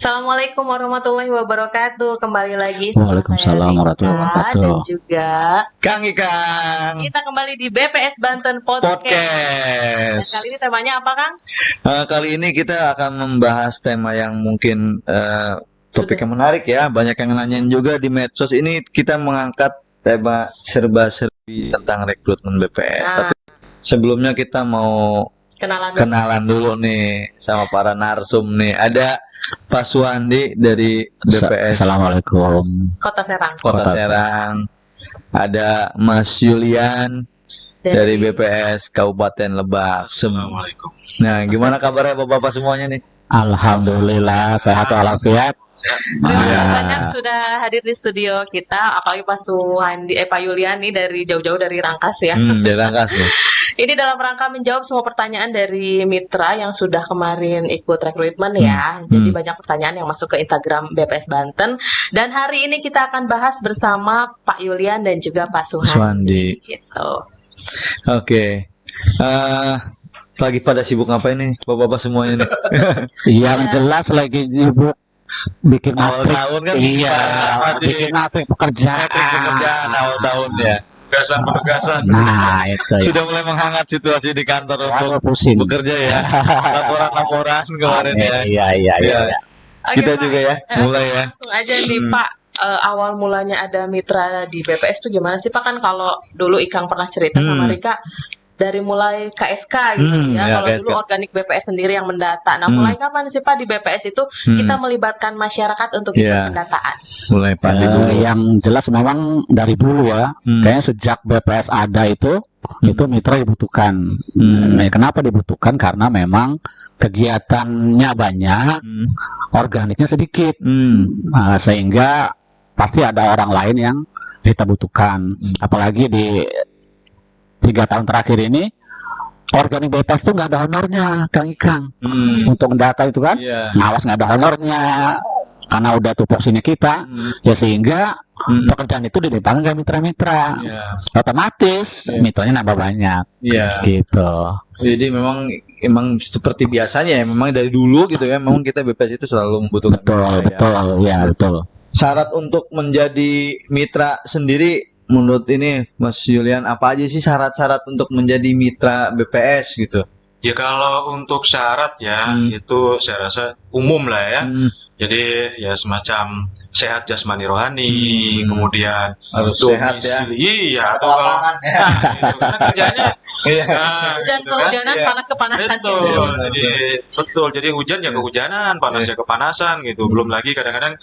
Assalamualaikum warahmatullahi wabarakatuh. Kembali lagi sama saya Waalaikumsalam warahmatullahi Rika wabarakatuh. dan juga Kang Ikang kita kembali di BPS Banten Podcast. Dan Podcast. kali ini temanya apa, Kang? Kali ini kita akan membahas tema yang mungkin topik yang menarik ya. Banyak yang nanyain juga di medsos. Ini kita mengangkat tema serba-serbi tentang rekrutmen BPS. Nah, Tapi sebelumnya kita mau kenalan dulu. kenalan dulu nih sama para narsum nih. Ada Pak Suwandi dari BPS Assalamualaikum. Kota Serang. Kota Serang. Ada Mas Yulian dari BPS Kabupaten Lebak. Assalamualaikum. Nah, gimana kabarnya Bapak-bapak semuanya nih? Alhamdulillah sehat walafiat. Terima kasih banyak sudah hadir di studio kita, apalagi Pak Suhandi, Pak Yulian nih dari jauh-jauh dari Rangkas ya. Dari Rangkas nih. Ini dalam rangka menjawab semua pertanyaan dari mitra yang sudah kemarin ikut rekrutmen ya. Jadi banyak pertanyaan yang masuk ke Instagram BPS Banten. Dan hari ini kita akan bahas bersama Pak Yulian dan juga Pak Suhandi. Gitu. Oke. Lagi pada sibuk ngapain nih Bapak-bapak semuanya nih? Yang jelas lagi sibuk bikin Awal matrik. tahun kan Iya, masih bikin matrik pekerjaan. pekerjaan awal tahun ya. Penugasan. Nah, itu ya. Sudah mulai menghangat situasi di kantor untuk Pusing. bekerja ya. Laporan-laporan kemarin ya. Iya. Iya. Oke, Kita Pak. juga ya, mulai ya. Langsung aja nih Pak. Awal mulanya ada mitra di BPS itu gimana sih Pak? Kan kalau dulu Ikang pernah cerita sama Rika dari mulai KSK gitu ya. Ya, Kalau KSK. dulu organik BPS sendiri yang mendata. Nah, mulai kapan sih Pak di BPS itu kita melibatkan masyarakat untuk ikut Iya. pendataan? Mulai pagi dulu. Yang jelas memang dari dulu ya. Kayaknya sejak BPS ada itu mitra dibutuhkan. Nah, kenapa dibutuhkan? Karena memang kegiatannya banyak, organiknya sedikit. Nah, sehingga pasti ada orang lain yang kita butuhkan. Apalagi di 3 tahun terakhir ini organik BPS itu nggak ada honornya, Kang Ikang. Untuk mendata itu kan, Iya. ngawas nggak ada honornya, karena udah tupoksinya kita, ya sehingga pekerjaan itu dilimpahkan ke mitra-mitra. Iya. Otomatis mitranya nambah banyak, Iya. gitu. Jadi memang seperti biasanya ya, memang dari dulu gitu ya, memang kita BPS itu selalu membutuhkan Betul, ya betul. Syarat untuk menjadi mitra sendiri menurut ini Mas Yulian, apa aja sih syarat-syarat untuk menjadi mitra BPS gitu? Ya kalau untuk syarat ya itu saya rasa umum lah ya. Jadi ya semacam sehat jasmani rohani, kemudian Harus sehat ya. Iya, atau kalau ya. itu, karena kerjanya Dan gitu kan. kehujanan, Iya. panas kepanasan. Betul, jadi hujan ya kehujanan, panas ya kepanasan gitu. Belum lagi kadang-kadang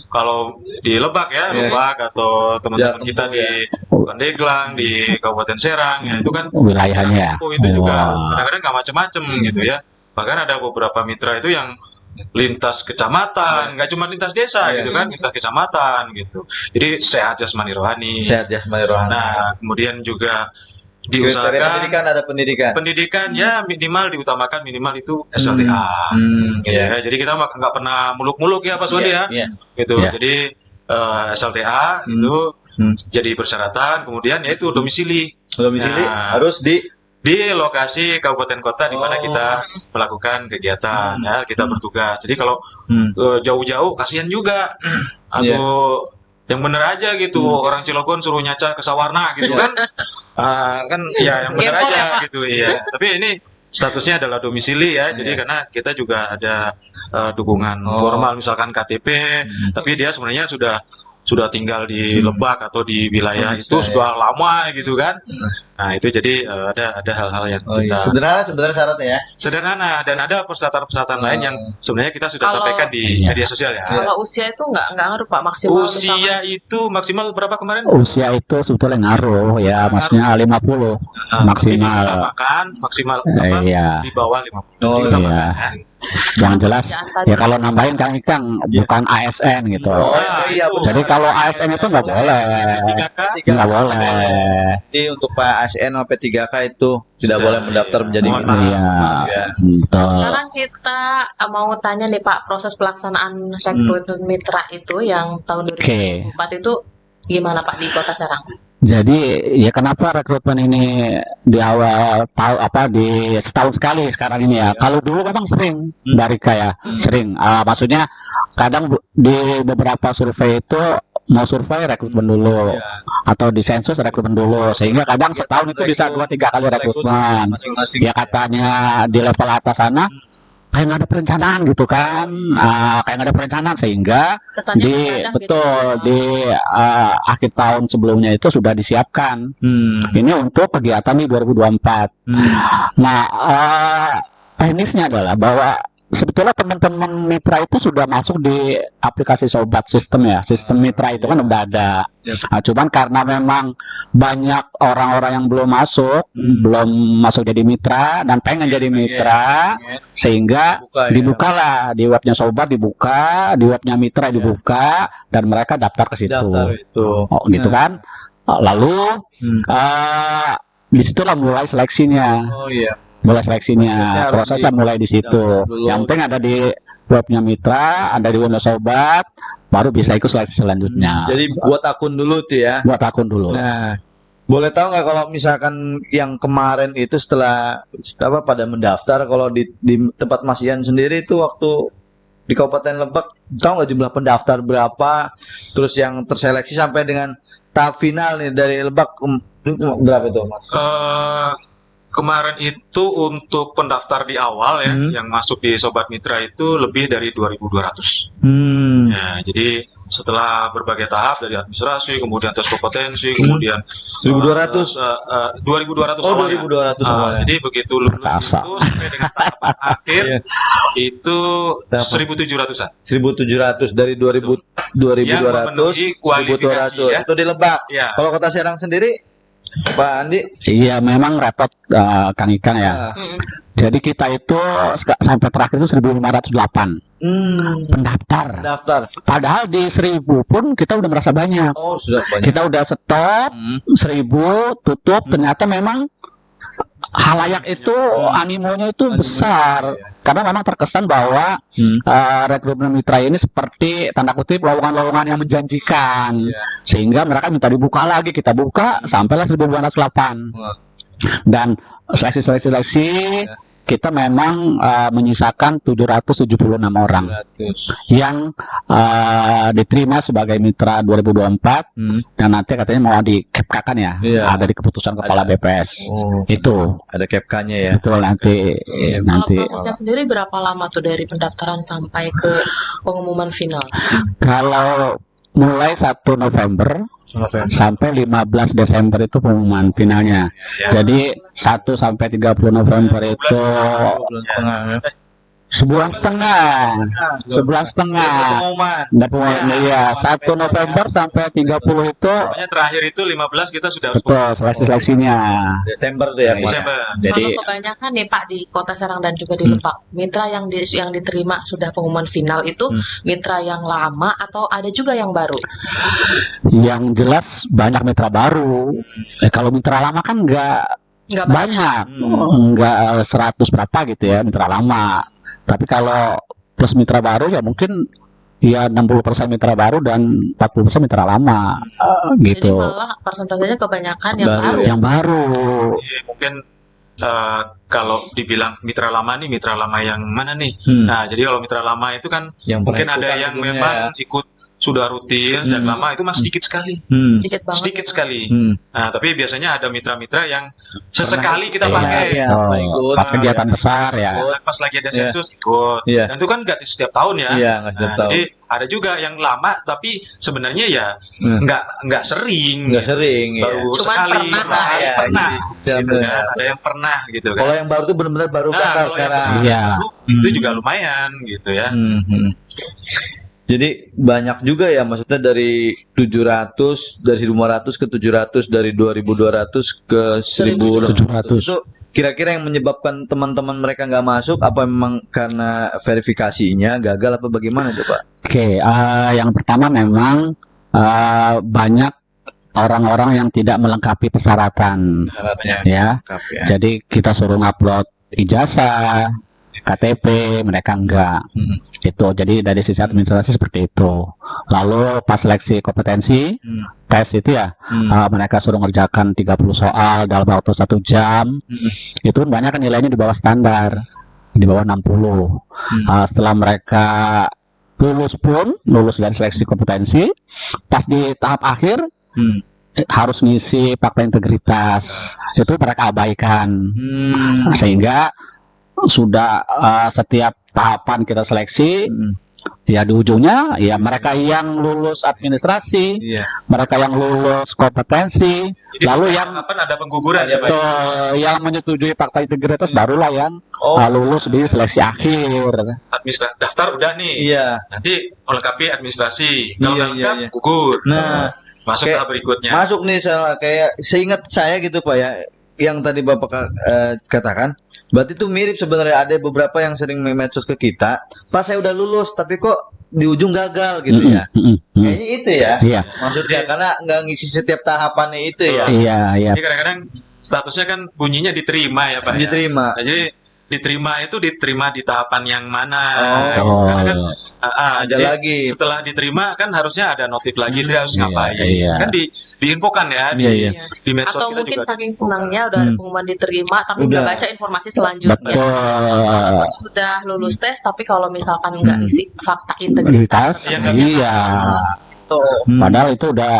kalau di Lebak ya, Lebak atau teman-teman kita di Pandeglang, di Kabupaten Serang ya itu kan Wilayahnya. itu juga Wah. kadang-kadang nggak macam-macam gitu ya. Bahkan ada beberapa mitra itu yang lintas kecamatan, nggak cuma lintas desa gitu kan, lintas kecamatan gitu. Jadi sehat jasmani rohani. Sehat jasmani rohani. Nah, kemudian juga Kriteria diusahakan pendidikan ada pendidikan. pendidikan ya minimal diutamakan minimal itu SLTA. Gitu ya. Jadi kita nggak pernah muluk-muluk ya Pak Suwandi ya. Gitu. Iya. Jadi SLTA itu jadi persyaratan. Kemudian yaitu domisili. Domisili Nah, harus di lokasi kabupaten kota di mana kita melakukan kegiatan ya, kita bertugas. Jadi kalau jauh-jauh kasihan juga. Atau yang bener aja gitu, orang Cilegon suruh nyaca ke Sawarna gitu kan. Kan ya yang bener Gempol ya, aja Pak. gitu iya. Tapi ini statusnya adalah domisili ya. Jadi karena kita juga ada dukungan formal misalkan KTP, tapi dia sebenarnya sudah tinggal di Lebak atau di wilayah itu sudah lama gitu kan. Nah, itu jadi ada hal-hal yang kita Sebenarnya syaratnya ya. sederhana dan ada persyaratan-persyaratan lain yang sebenarnya kita sudah Kalau- sampaikan di media sosial ya. Kalau usia itu nggak ngaruh Pak, maksimal Usia itu maksimal berapa kemarin? Usia itu sebetulnya ngaruh ya, maksudnya 50 maksimal. Diutamakan maksimal apa? Iya. Di bawah 50. Oh, Diutamakan, iya. ya. Yang jelas Jangan ya kalau nambahin Kang Ikang bukan ASN gitu. iya, Jadi kalau ASN itu nggak boleh, 3K nggak boleh. Jadi untuk Pak ASN sampai 3K itu tidak Sudah, boleh mendaftar menjadi Mohon mitra. maaf. Iya, betul. Sekarang kita mau tanya nih Pak, proses pelaksanaan rekrutmen mitra itu yang tahun 2004 itu gimana Pak di Kota Serang? Jadi ya kenapa rekrutmen ini di awal di setahun sekali sekarang ini ya. Kalau dulu memang sering dari kayak sering, maksudnya kadang di beberapa survei itu mau survei rekrutmen dulu atau di sensus rekrutmen dulu, sehingga kadang setahun itu bisa 2-3 kali rekrutmen. Masing-masing. Ya katanya di level atas sana kayak nggak ada perencanaan gitu kan, kayak nggak ada perencanaan, sehingga Kesannya di mendadak betul gitu. di akhir tahun sebelumnya itu sudah disiapkan. Ini untuk kegiatan di 2024. Nah, teknisnya adalah bahwa sebetulnya teman-teman mitra itu sudah masuk di aplikasi Sobat Sistem ya. Sistem mitra itu kan udah ada. Nah, cuman karena memang banyak orang-orang yang belum masuk jadi mitra dan pengen jadi mitra, sehingga dibukalah di webnya Sobat, dibuka di webnya mitra, dibuka, dan mereka daftar ke situ. Daftar itu. Oh, gitu kan. Lalu disitulah mulai seleksinya. Oh iya. Mulai seleksinya, Prosesnya prosesnya mulai di situ. dulu. Yang penting ada di webnya mitra, ada di webnya Sobat, baru bisa ikut seleksi selanjutnya. Jadi buat akun dulu tuh ya. Buat akun dulu. Nah, boleh tahu nggak kalau misalkan yang kemarin itu setelah pada mendaftar, kalau di tempat Mas Ian sendiri itu waktu di Kabupaten Lebak, tahu nggak jumlah pendaftar berapa? Terus yang terseleksi sampai dengan tahap final nih dari Lebak berapa itu, Mas? Kemarin itu untuk pendaftar di awal ya, yang masuk di Sobat Mitra itu lebih dari 2.200. Ya, jadi setelah berbagai tahap dari administrasi, kemudian tes kompetensi, kemudian 1.200. 2.200 Oh, awalnya. 2.200 awalnya. Jadi begitu lulus Kasa. itu sampai dengan tahap akhir itu Tahap 1.700-an. 1.700 dari 2.200, memenuhi kualifikasi, 1.200 ya. itu di Lebak. Ya. Kalau Kota Serang sendiri, Pak Andi? Iya, memang repot Kang Ikan ya. Jadi kita itu sampai terakhir itu 1.508 pendaftar. Daftar. Padahal di 1.000 pun kita udah merasa banyak. Oh, sudah banyak. Kita udah stop 1.000, tutup. Ternyata memang halayak itu animonya itu besar, karena memang terkesan bahwa rekrutmen mitra ini seperti tanda kutip lowongan-lowongan yang menjanjikan, sehingga mereka minta dibuka lagi, kita buka sampailah 1.208. Dan seleksi kita memang menyisakan 776 orang 100. yang diterima sebagai mitra 2024, dan nanti katanya mau di-capkan ya, Iya. ada di keputusan kepala BPS. Oh, Itu ada capkanya ya. betul nanti nanti Kalau prosesnya sendiri berapa lama tuh dari pendaftaran sampai ke pengumuman final? kalau mulai 1 November sampai 15 Desember itu pengumuman finalnya. Jadi 1 sampai 30 November itu Bulan setengah ya. sebulan setengah. Pengumuman. Dan pengumuman iya 1 November sampai 30 itu Pokoknya terakhir itu 15 kita sudah harus betul seleksinya. Desember tuh ya. Pak? Desember. Jadi Kalau kebanyakan nih Pak di Kota Serang dan juga di Lebak, mitra yang diterima sudah pengumuman final itu mitra yang lama atau ada juga yang baru? yang jelas banyak mitra baru. Kalau mitra lama kan nggak Nggak banyak, nggak 100 berapa gitu ya mitra lama. Tapi kalau plus mitra baru ya mungkin ya 60% mitra baru dan 40% mitra lama Jadi gitu. malah persentasenya kebanyakan yang Baru. baru. Yang baru. Jadi mungkin kalau dibilang mitra lama nih, mitra lama yang mana nih? Nah, jadi kalau mitra lama itu kan Yang mungkin pernah ada ikutan yang sebelumnya memang ya. ikut sudah rutin dan lama itu masih sedikit sekali. Sedikit banget. Sedikit gitu. sekali. Nah, tapi biasanya ada mitra-mitra yang sesekali kita Iya, pakai. iya. Oh, ikut. pas kegiatan besar ya. Pas lagi ada sensus ikut. Iya. Dan itu kan nggak setiap tahun ya. Iya, nggak setiap Nah, tahun. jadi ada juga yang lama tapi sebenarnya ya nggak sering. Nggak sering ya. Baru Cuman sekali, pernah dua kali ya, pernah. jadi setiap Gitu ya. kan. Ada yang pernah gitu kan. Kalau yang baru tuh benar-benar baru Nah, daftar kalau yang sekarang. Iya. baru, itu juga lumayan gitu ya. Jadi banyak juga ya, maksudnya dari 700, dari 1.500 ke 700, dari 2.200 ke 1.700. Itu kira-kira yang menyebabkan teman-teman mereka nggak masuk, apa memang karena verifikasinya gagal apa bagaimana tuh Pak? Oke, yang pertama memang banyak orang-orang yang tidak melengkapi persyaratan Syaratnya ya. lengkap ya. Jadi kita suruh ngupload ijazah, KTP, mereka enggak. Itu jadi dari sisi administrasi seperti itu. Lalu pas seleksi kompetensi tes itu ya, mereka suruh ngerjakan 30 soal dalam waktu 1 jam. Itu banyak kan nilainya di bawah standar, di bawah 60. Setelah mereka lulus dari seleksi kompetensi, pas di tahap akhir Hmm. harus ngisi fakta integritas, itu mereka abaikan. Hmm. Sehingga sudah setiap tahapan kita seleksi, Hmm. ya di ujungnya ya mereka yang lulus administrasi, Iya. mereka yang lulus kompetensi, Jadi lalu yang kapan ada pengguguran ya Pak? yang menyetujui fakta integritas barulah yang Oh. lulus di seleksi akhir. Administrasi daftar udah nih. Iya. Nanti melengkapi administrasi. Kalau Iya, nggak lengkap, iya. gugur. Nah, Masuk kayak- tahap berikutnya. masuk nih salah kayak seingat saya gitu Pak ya, yang tadi Bapak katakan. Berarti itu mirip sebenarnya, ada beberapa yang sering medsos ke kita, pas saya udah lulus tapi kok di ujung gagal gitu ya. Kayaknya itu ya. Iya, Maksudnya karena nggak ngisi setiap tahapannya itu ya. iya, iya. Jadi kadang-kadang statusnya kan bunyinya diterima ya Pak. Ya? Diterima. Nah, jadi diterima itu diterima di tahapan yang mana? Oh. Karena kan Ada jadi lagi. setelah diterima kan harusnya ada notif lagi dia harus Iya, ngapain. iya. Kan diinfokan ya Iya, iya. di medsos Atau kita mungkin juga. saking senangnya udah ada pengumuman diterima tapi nggak Udah. baca informasi selanjutnya. Betul. Sudah lulus tes tapi kalau misalkan nggak isi fakta integritas, Integritas, Iya, nggak iya. Hmm. Padahal itu udah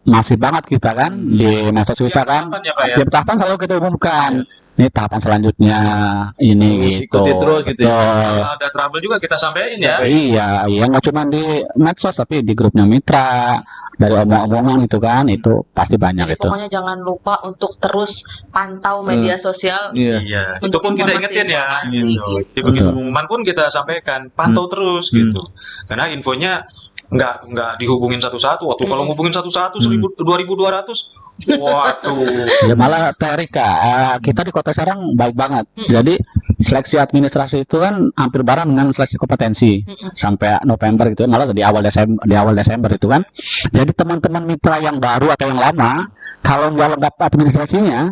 masih banget kita kan di medsos kita kan. Tahapan ya Pak ya. Tiap tahapan selalu kita umumkan. Ini tahapan selanjutnya ini gitu. Ikuti terus gitu ya. Betul. Kalau ada trouble juga kita sampaikan ya. Iya, iya nggak cuma di medsos tapi di grupnya mitra, dari omong-omongan itu kan, itu pasti banyak Jadi itu. pokoknya jangan lupa untuk terus pantau media sosial. Iya. Iya, itu Untuk pun kita informasi- ingetin ya. informasi Gitu. Di begitu pengumuman pun kita sampaikan, pantau terus gitu. Karena infonya nggak dihubungin satu-satu. Waktu kalau ngubungin satu-satu 2.200, waduh. Ya malah Terika, kita di Kota Serang baik banget. Jadi seleksi administrasi itu kan hampir bareng dengan seleksi kompetensi sampai November gitu, malah di awal Desember itu kan. Jadi teman-teman mitra yang baru atau yang lama, kalau nggak lengkap administrasinya,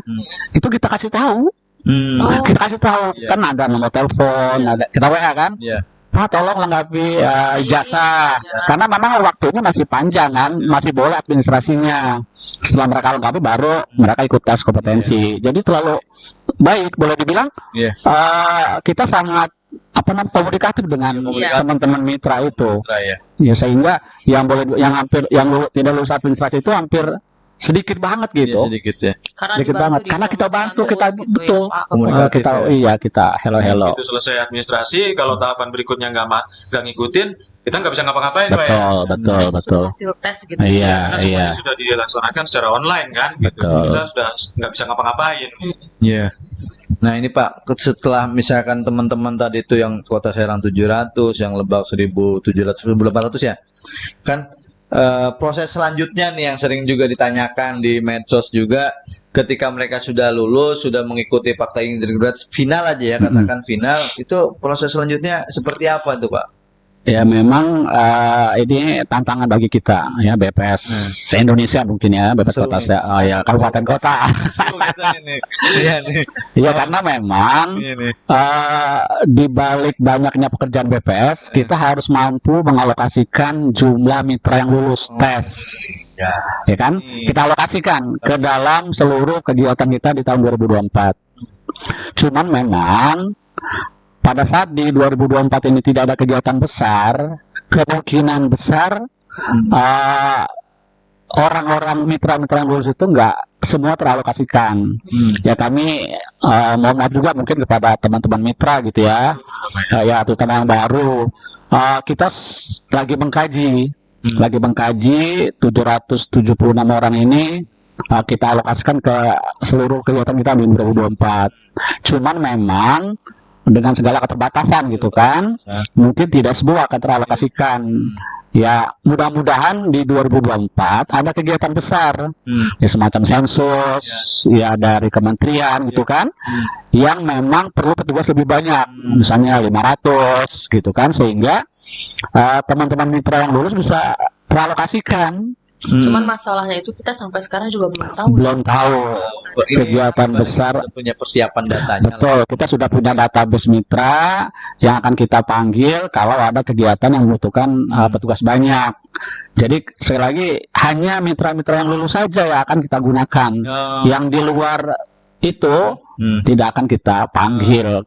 itu kita kasih tahu. Hmm. Kita kasih tahu Iya. kan ada nomor telepon, ada kita WA kan. Iya. Pak tolong lengkapi ijazah, karena memang waktunya masih panjang kan, masih boleh administrasinya. Setelah mereka lengkapi baru mereka ikut tes kompetensi. Jadi terlalu baik, boleh dibilang Iya. kita sangat komunikatif dengan Iya. teman-teman mitra itu. Ya. Ya sehingga yang tidak lulus administrasi itu hampir sedikit banget Iya, gitu. sedikit ya. Karena Sedikit dibantu banget. di Karena kita pemeriksaan bantu, terus kita gitu ya, betul. Pak. Komunikatif Kita ya. kita hello. Itu selesai administrasi, kalau tahapan berikutnya nggak ngikutin, kita nggak bisa ngapa-ngapain Pak ya. Betul. Hasil tes gitu. Iya, Karena semuanya sudah dilaksanakan secara online kan, gitu. Betul. Kita sudah nggak bisa ngapa-ngapain. Iya. Nah ini Pak, setelah misalkan teman-teman tadi itu yang Kota Serang 700, yang Lebak 1.700, 1.800 ya, kan proses selanjutnya nih yang sering juga ditanyakan di medsos juga, ketika mereka sudah lulus, sudah mengikuti fakta integritas final aja ya, katakan final, itu proses selanjutnya seperti apa tuh Pak? Ya memang ini tantangan bagi kita ya BPS se-Indonesia mungkin ya, BPS Kota ya kabupaten kota. Iya nih. Iya karena memang Ini. di balik banyaknya pekerjaan BPS, kita harus mampu mengalokasikan jumlah mitra yang lulus tes. Ya kan? Kita alokasikan ke dalam seluruh kegiatan kita di tahun 2024. Cuman memang pada saat di 2024 ini tidak ada kegiatan besar, kemungkinan besar orang-orang mitra-mitra yang lulus itu nggak semua teralokasikan. Ya kami mohon maaf juga mungkin kepada teman-teman mitra gitu ya, ya terutama yang baru. Kita lagi mengkaji 776 orang ini. Kita alokasikan ke seluruh kegiatan kita di 2024. Cuman memang dengan segala keterbatasan gitu kan, mungkin tidak semua akan teralokasikan. Ya mudah-mudahan di 2024 ada kegiatan besar, ya semacam sensus, ya dari kementerian gitu kan, yang memang perlu petugas lebih banyak, misalnya 500 gitu kan, sehingga teman-teman mitra yang lulus bisa teralokasikan. Cuman masalahnya itu kita sampai sekarang juga belum tahu. Kegiatan besar. Punya persiapan datanya. Betul, kita sudah punya database mitra yang akan kita panggil kalau ada kegiatan yang membutuhkan petugas banyak. Jadi sekali lagi hanya mitra-mitra yang lulus saja yang akan kita gunakan. Yang di luar itu tidak akan kita panggil.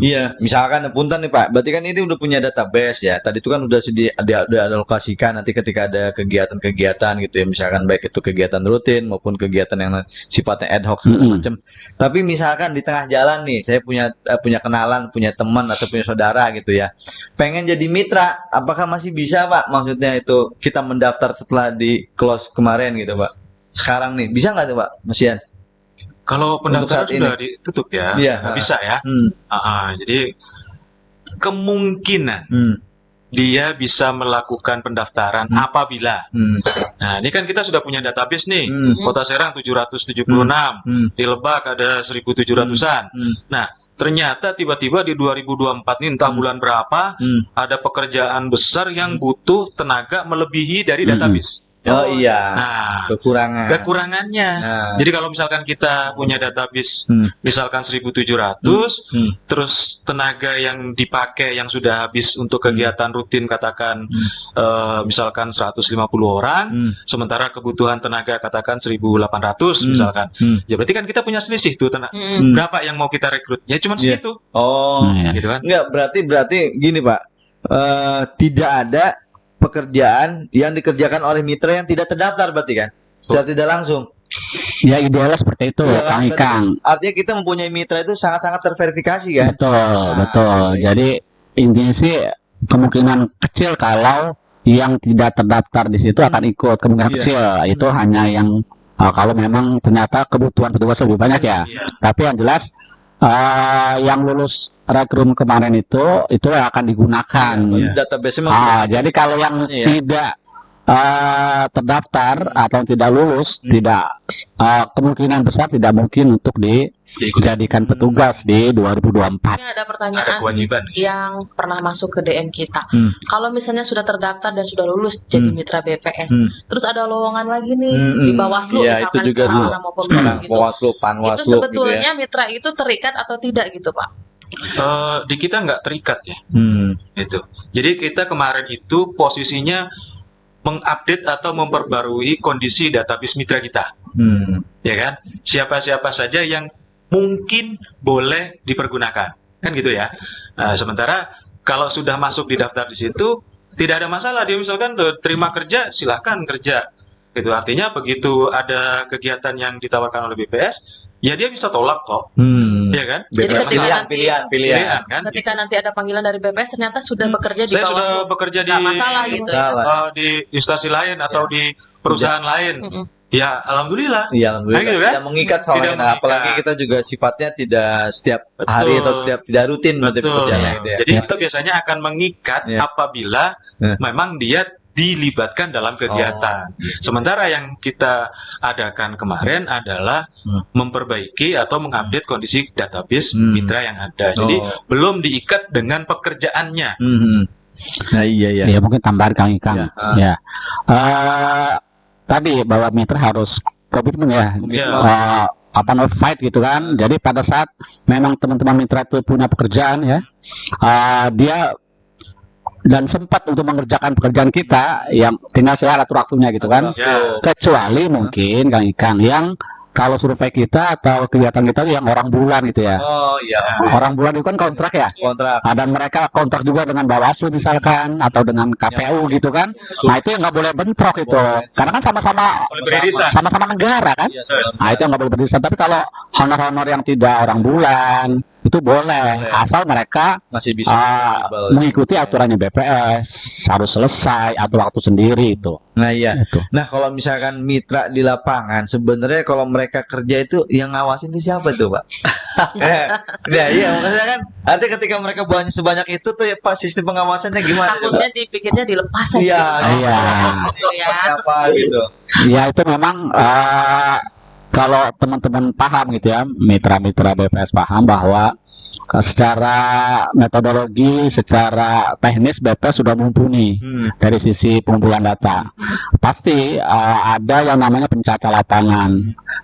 Iya, misalkan punten nih Pak, berarti kan ini udah punya database ya. Tadi itu kan udah udah alokasikan nanti ketika ada kegiatan-kegiatan gitu ya, misalkan baik itu kegiatan rutin maupun kegiatan yang sifatnya ad hoc segala macam. Tapi misalkan di tengah jalan nih, saya punya kenalan, punya teman atau punya saudara gitu ya, pengen jadi mitra, apakah masih bisa Pak? Maksudnya itu kita mendaftar setelah di close kemarin gitu Pak. Sekarang nih, bisa nggak tuh Pak, Mas Ian? Kalau pendaftaran saat sudah ditutup ya, Iya. nggak bisa ya. Jadi kemungkinan dia bisa melakukan pendaftaran apabila. Nah, ini kan kita sudah punya database nih. Kota Serang 776, di Lebak ada 1.700-an. Nah, ternyata tiba-tiba di 2024 ini entah bulan berapa ada pekerjaan besar yang butuh tenaga melebihi dari database. Oh iya. Nah, Kekurangannya. Jadi kalau misalkan kita punya database misalkan 1.700, terus tenaga yang dipakai yang sudah habis untuk kegiatan rutin katakan misalkan 150 orang, sementara kebutuhan tenaga katakan 1.800 misalkan. Ya berarti kan kita punya selisih tuh berapa yang mau kita rekrut? Ya cuma segitu. Oh, gitu kan. enggak berarti gini Pak. Tidak ada pekerjaan yang dikerjakan oleh mitra yang tidak terdaftar berarti kan? Secara tidak langsung. Ya idealnya seperti itu, Iya kan? Kang Ikang. Artinya kita mempunyai mitra itu sangat-sangat terverifikasi kan? Betul. Jadi intinya sih kemungkinan kecil kalau yang tidak terdaftar di situ akan ikut, kemungkinan kecil. Itu hanya yang kalau memang ternyata kebutuhan petugas lebih banyak ya. Tapi yang jelas yang lulus rekrut kemarin itu akan digunakan. Database-nya Jadi kalau yang tidak terdaftar atau tidak lulus, tidak kemungkinan besar tidak mungkin untuk dijadikan petugas di 2024. Ini ada pertanyaan Ada kewajiban. yang pernah masuk ke DM kita. Kalau misalnya sudah terdaftar dan sudah lulus jadi mitra BPS, terus ada lowongan lagi nih di Bawaslu ya, misalkan itu juga sekarang mau pemilihan gitu. Bawaslu, Itu Panwaslu sebetulnya mitra itu terikat atau tidak gitu Pak? Di kita nggak terikat ya. Itu. Jadi kita kemarin itu posisinya mengupdate atau memperbarui kondisi database mitra kita. Ya kan? Siapa-siapa saja yang mungkin boleh dipergunakan. Kan gitu ya. Sementara kalau sudah masuk di daftar di situ tidak ada masalah. Dia misalkan terima kerja, silahkan kerja. Itu artinya begitu ada kegiatan yang ditawarkan oleh BPS, ya dia bisa tolak kok. Iya kan? Jadi ketika pilihan kan? Ketika nanti ada panggilan dari BPS ternyata sudah bekerja di Saya Bawaslu. sudah bekerja di Nggak masalah gitu ya. di instansi lain atau di perusahaan lain. Ya, alhamdulillah. Iya, alhamdulillah. Gitu kan? Tidak mengikat soalnya. Tidak mengikat. Apalagi kita juga sifatnya tidak setiap hari atau tidak rutin berarti Betul. pekerjaannya gitu ya. Jadi itu biasanya akan mengikat apabila memang dia dilibatkan dalam kegiatan. Sementara yang kita adakan kemarin adalah memperbaiki atau mengupdate kondisi database mitra yang ada. Jadi belum diikat dengan pekerjaannya. Nah iya. Ya mungkin tambahan Kang Ikang. Ya. Tadi bahwa mitra harus komitmen ya. Fight gitu kan. Jadi pada saat memang teman-teman mitra itu punya pekerjaan ya, dia dan sempat untuk mengerjakan pekerjaan kita yang tinggal saya atur waktunya gitu kan. Kecuali mungkin Kang Ikang yang kalau survei kita atau kegiatan kita yang orang bulan gitu ya. Oh iya. Orang bulan itu kan kontrak ya. Kontrak. Dan mereka kontrak juga dengan Bawaslu misalkan atau dengan KPU gitu kan. Nah itu yang nggak boleh bentrok itu. Karena kan sama-sama negara kan. Nah itu yang nggak boleh beririsan. Tapi kalau honor-honor yang tidak orang bulan itu boleh asal mereka masih bisa mengikuti aturannya BPS, harus selesai atau waktu sendiri itu. Nah iya. Itu. Nah kalau misalkan mitra di lapangan sebenarnya kalau mereka kerja itu yang ngawasin itu siapa tuh Pak? Iya maksudnya kan nanti ketika mereka sebanyak itu tuh ya Pak sistem pengawasannya gimana? Takutnya dipikirnya dilepas aja. Iya. Siapa gitu? Ya itu memang kalau teman-teman paham gitu ya, mitra-mitra BPS paham bahwa secara metodologi, secara teknis BPS sudah mumpuni dari sisi pengumpulan data. Pasti ada yang namanya pencacat lapangan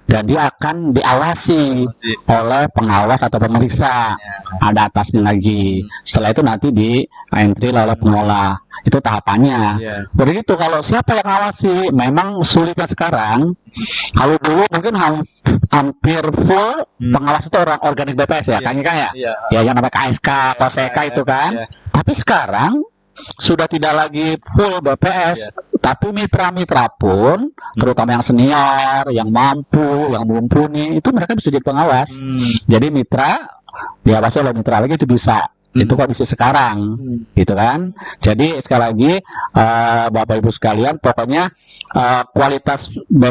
dan dia akan diawasi oleh pengawas atau pemeriksa. Ada atasnya lagi. Setelah itu nanti di entry oleh pengelola. itu tahapannya. Iya. Begitu kalau siapa yang ngawasi, memang sulitnya sekarang. Kalau dulu mungkin hampir full pengawas itu orang organik BPS ya, Iya. Kang Ika ya. Iya. Ya yang namanya KSK, Koseka itu kan. Iya. Tapi sekarang sudah tidak lagi full BPS, tapi mitra-mitra pun, terutama yang senior, yang mampu, yang mumpuni, itu mereka bisa jadi pengawas. Jadi mitra, diawasi oleh mitra lagi itu bisa. Itu kondisi sekarang, gitu kan. Jadi sekali lagi, Bapak Ibu sekalian, pokoknya kualitas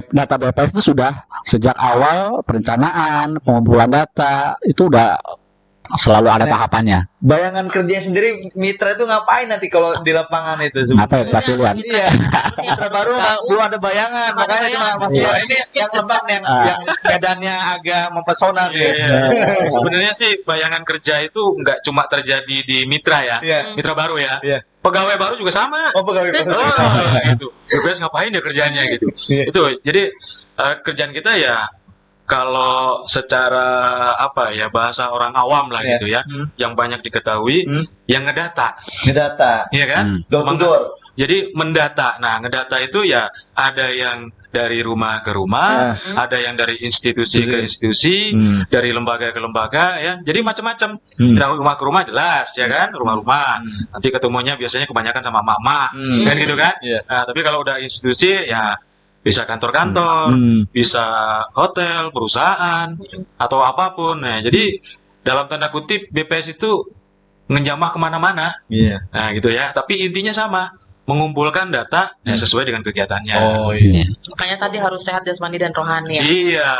data BPS itu sudah sejak awal perencanaan, pengumpulan data, itu udah selalu ada tahapannya. Bayangan kerjanya sendiri mitra itu ngapain nanti kalau di lapangan itu? Apa ya, pasti lihat. Iya. Mitra baru belum ada bayangan, makanya cuma masih ini yang lebak nih, yang medannya agak mempesona nih. Iya. Sebenarnya sih bayangan kerja itu nggak cuma terjadi di mitra ya, Iya. mitra baru ya. Iya. Pegawai baru juga sama. Oh, pegawai baru. Gitu. BPS ngapain ya kerjanya gitu. Iya. Itu jadi kerjaan kita ya kalau secara apa ya bahasa orang awam lah Iya. gitu ya, yang banyak diketahui, yang ngedata, Ngedata. iya kan? Door to door. Jadi mendata. Nah, ngedata itu ya ada yang dari rumah ke rumah, ada yang dari institusi ke institusi, dari lembaga ke lembaga, ya. Jadi macam-macam. Dari rumah ke rumah jelas, ya kan? Rumah-rumah. Nanti ketemunya biasanya kebanyakan sama mama, kan gitu kan? Iya. Nah, tapi kalau udah institusi, ya bisa kantor-kantor, bisa hotel, perusahaan, atau apapun. Nah, jadi dalam tanda kutip BPS itu ngejamah kemana-mana. Iya. Nah, gitu ya. Tapi intinya sama, mengumpulkan data ya, sesuai dengan kegiatannya. Oh, iya. Makanya tadi harus sehat jasmani dan rohani ya. Iya.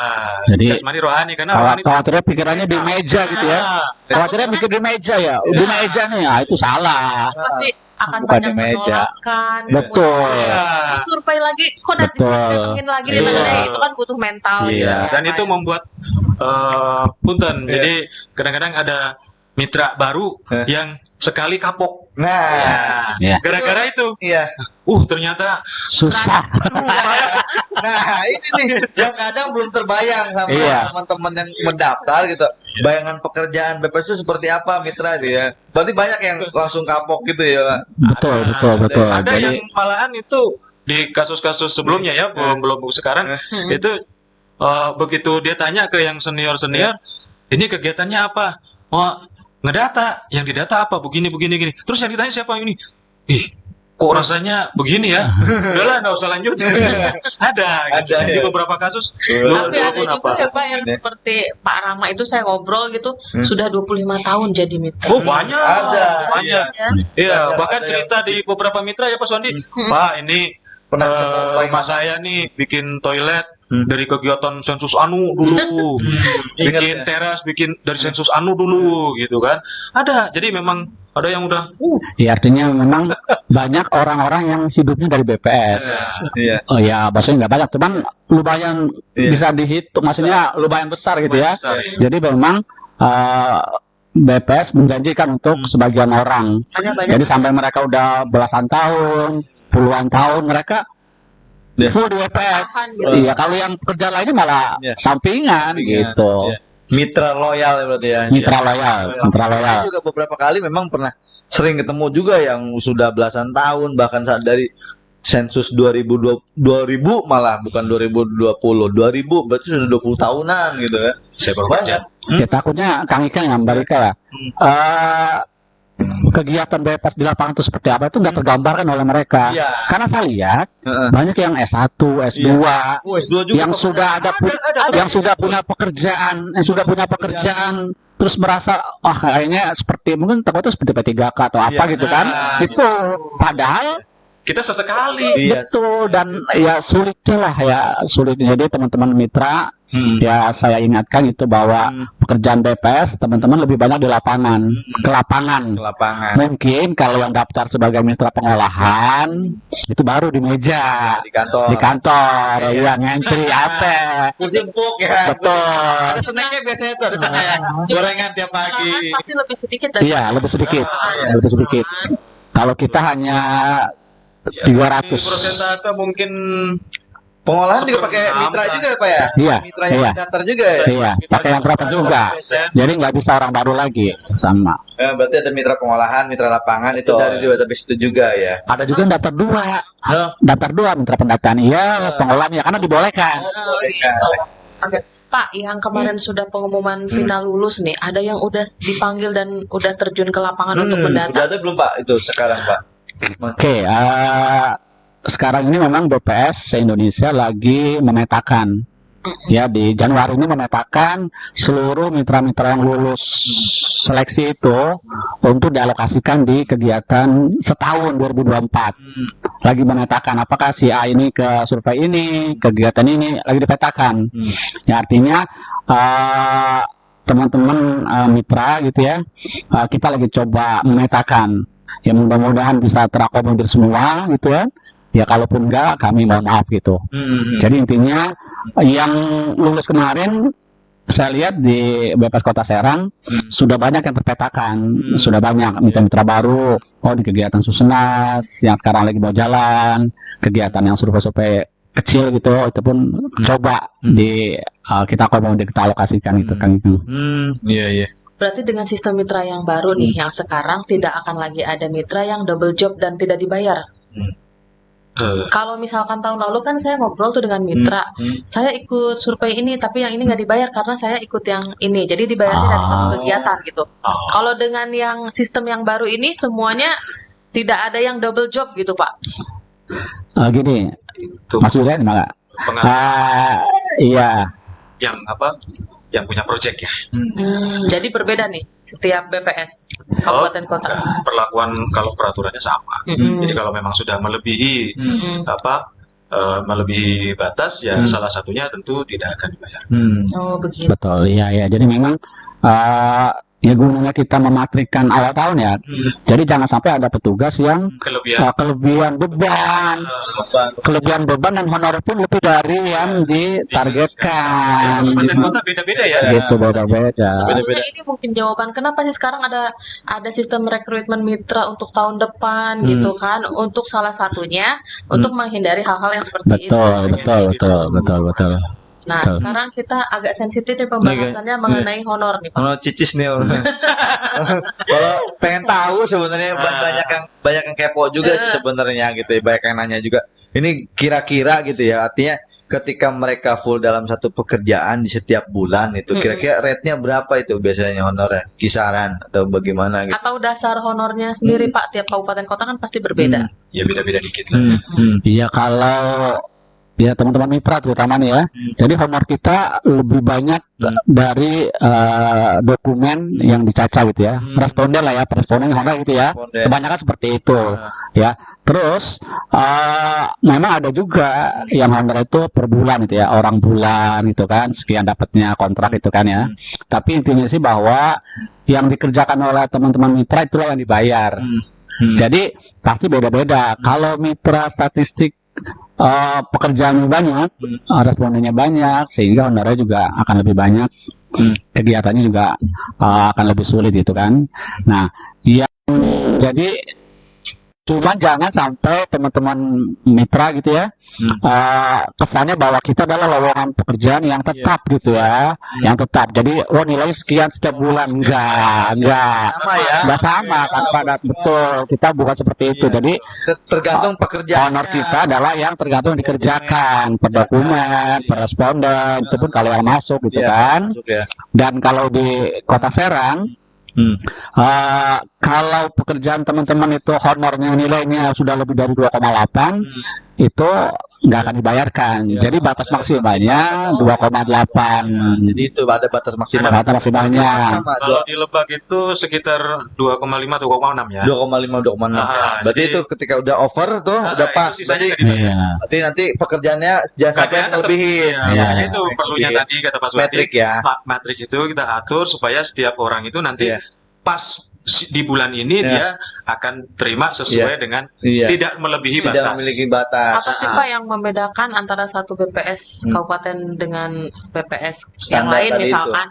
Jadi, Jasmani rohani karena rohani khawatirnya pikirannya di meja gitu ya. Khawatirnya mikir di meja ya. Di meja nih, ya itu salah. Pasti akan Bukan banyak di meja. penolakan. Betul. Iya. Survei lagi, kok nanti Betul. survei lagi Iya. ditanya, itu kan butuh mental. Iya. gitu ya. Dan itu membuat punten. Jadi kadang-kadang ada mitra baru yang sekali kapok. Nah, Iya. Gara-gara itu. iya. Ternyata Susah. Nah, ini nih yang kadang belum terbayang sama Iya. teman-teman yang mendaftar gitu. Bayangan pekerjaan BPS itu seperti apa mitra dia. Berarti banyak yang langsung kapok gitu ya. Betul, betul, betul. ada Jadi, yang malahan itu di kasus-kasus sebelumnya ya, belum sekarang itu begitu dia tanya ke yang senior, ini kegiatannya apa? Oh, ngedata, yang didata apa? Begini. Terus yang ditanya siapa ini? Kok rasanya begini ya? Udahlah, nggak usah lanjut. Ada gitu. Ada, Di ya. beberapa kasus. Tapi ada juga ya Pak yang seperti Pak Rama itu saya ngobrol gitu, sudah 25 tahun jadi mitra. Oh, banyak. Ada. Banyak. Ya. Iya, Ada, bahkan ada cerita di beberapa mitra ya Pak Sondi. Pak, ini rumah saya nih bikin toilet dari kegiatan sensus anu dulu, bikin teras, bikin dari sensus anu dulu, gitu kan? Ada, jadi memang ada yang udah, ya artinya memang banyak orang-orang yang hidupnya dari BPS. Iya. Oh ya, maksudnya nggak banyak, cuman lumayan Iya. bisa dihitung, maksudnya lumayan besar gitu ya. besar. Jadi memang BPS menjanjikan untuk sebagian orang. Banyak. Jadi sampai mereka udah belasan tahun, puluhan tahun mereka full di BPS. Tahan gitu. Iya, kalau yang kerja lainnya malah Iya. sampingan gitu. Iya. Mitra loyal berarti ya. Mitra loyal, mitra loyal. Saya juga beberapa kali memang pernah sering ketemu juga yang sudah belasan tahun, bahkan saat dari sensus 2000 malah bukan 2020, 2000 berarti sudah 20 tahunan gitu ya. Saya baru baca. Ya takutnya Kang Ika yang Mbak Rika ya. Kegiatan BPS di lapangan itu seperti apa itu nggak tergambarkan oleh mereka. Iya. Karena saya lihat Heeh. banyak yang S1, S2, S2 juga yang sudah ada yang sudah punya pekerjaan, terus merasa kayaknya seperti mungkin takutnya seperti P3K atau apa Iya. gitu kan. Nah, Itu padahal Kita sesekali. Iya. betul dan ya sulitnya jadi teman-teman mitra ya saya ingatkan itu bahwa pekerjaan BPS teman-teman lebih banyak di lapangan, ke lapangan. ke lapangan Mungkin kalau yang daftar sebagai mitra pengolahan itu baru di meja, di kantor. di kantor, ya ngantri AC. Kursi empuk ya. Betul. Ada snacknya biasanya tuh, ada snack gorengan tiap pagi. Lapangan pasti lebih sedikit dari Iya, lebih sedikit. Kalau kita hanya Di 300. persentase mungkin Pengolahan juga pakai mitra juga Pak ya? Iya, Mitra yang iya. daftar juga ya? Iya, pakai yang proper juga. Jadi nggak bisa orang baru lagi sama. Berarti ada mitra pengolahan, mitra lapangan itu dari database itu juga ya? Ada juga yang daftar 2. Oh. Daftar 2 mitra pendataan iya, pengolahan ya karena dibolehkan. Oke, Pak, yang kemarin sudah pengumuman final lulus nih, ada yang udah dipanggil dan udah terjun ke lapangan untuk Udah mendata. ada belum Pak itu sekarang Pak? Oke, sekarang ini memang BPS se-Indonesia lagi memetakan. Ya, di Januari ini memetakan seluruh mitra-mitra yang lulus seleksi itu untuk dialokasikan di kegiatan setahun 2024. Lagi memetakan apakah si A ini ke survei ini, kegiatan ini lagi dipetakan. Ya, artinya teman-teman mitra gitu ya, kita lagi coba memetakan. Ya mudah-mudahan bisa terakomodir semua gitu ya. Ya kalaupun enggak kami mohon maaf gitu. Jadi intinya yang lulus kemarin saya lihat di BPS Kota Serang sudah banyak yang terpetakan, sudah banyak mitra-mitra baru. Oh di kegiatan Susenas yang sekarang lagi mau jalan, kegiatan yang survei-survei kecil gitu, itu pun coba kita akomodir, kita alokasikan gitu kan. Iya. Berarti dengan sistem mitra yang baru nih, yang sekarang tidak akan lagi ada mitra yang double job dan tidak dibayar. Kalau misalkan tahun lalu kan saya ngobrol tuh dengan mitra, saya ikut survei ini tapi yang ini nggak dibayar karena saya ikut yang ini, jadi dibayarnya dari satu kegiatan gitu. Kalau dengan yang sistem yang baru ini semuanya tidak ada yang double job gitu Pak. Gini, Itu Mas Yudan enggak? Iya. yang yang punya project ya. Jadi berbeda nih setiap BPS kabupaten kota. Perlakuan kalau peraturannya sama. Jadi kalau memang sudah melebihi melebihi batas ya salah satunya tentu tidak akan dibayar. Oh begitu. Betul, iya. Jadi memang ya gunanya kita mematrikan awal tahun ya. Jadi jangan sampai ada petugas yang kelebihan beban dan honor pun lebih dari yang ditargetkan. Kabupaten kota beda-beda ya. Gitu beda-beda. Sebenarnya ini mungkin jawaban kenapa sih sekarang ada sistem rekrutmen mitra untuk tahun depan gitu kan, untuk salah satunya untuk menghindari hal-hal yang seperti itu. Betul. Nah, sekarang kita agak sensitif nih pembahasannya mengenai honor nih, Pak. Cicis nih. Kalau pengen tahu sebenarnya banyak yang kepo juga sih sebenarnya gitu ya, banyak yang nanya juga. Ini kira-kira gitu ya, artinya ketika mereka full dalam satu pekerjaan di setiap bulan itu kira-kira rate-nya berapa itu biasanya honornya? Kisaran atau bagaimana gitu? Atau dasar honornya sendiri Pak, tiap kabupaten kota kan pasti berbeda. Ya beda-beda dikit lah. Iya kalau ya teman-teman mitra terutama nih ya. Jadi honor kita lebih banyak dari dokumen yang dicaca gitu ya. Responden lah ya, responden honor gitu ya. Kebanyakan seperti itu ya. Terus memang ada juga yang honor itu per bulan gitu ya, orang bulan gitu kan, sekian dapatnya kontrak itu kan ya. Tapi intinya sih bahwa yang dikerjakan oleh teman-teman mitra itulah yang dibayar. Jadi pasti beda-beda. Kalau mitra statistik pekerjaannya banyak, respondennya banyak, sehingga honornya juga akan lebih banyak, kegiatannya juga akan lebih sulit gitu kan. Nah, yang jadi cuman jangan sampai teman-teman mitra gitu ya kesannya bahwa kita adalah lowongan pekerjaan yang tetap gitu ya, yang tetap. Jadi nilai sekian setiap bulan enggak sama kan pada betul, kita bukan seperti itu. Jadi tergantung pekerjaan. honor kita adalah yang tergantung dikerjakan per dokumen, per responden, itu pun kalau yang masuk gitu kan. Dan kalau di Kota Serang kalau pekerjaan teman-teman itu honornya nilainya sudah lebih dari 2,8 itu nggak akan dibayarkan. Jadi batas maksimalnya 2,8. Jadi itu ada batas maksimal. Batas maksimalnya. Kalau di Lebak itu sekitar 2,5 atau 2,6 ya. 2,5 Berarti itu ketika udah over tuh udah pas. Berarti nanti pekerjaannya jangan sampai melebihin. Itu perlunya tadi kata Pak Suwati. Metrik ya. Matrik itu kita atur supaya setiap orang itu nanti pas di bulan ini Ya. dia akan terima sesuai dengan Iya. tidak melebihi Tidak batas. memiliki batas. Apa sih Pak yang membedakan antara satu BPS kabupaten dengan BPS yang Standar lain, tadi itu. misalkan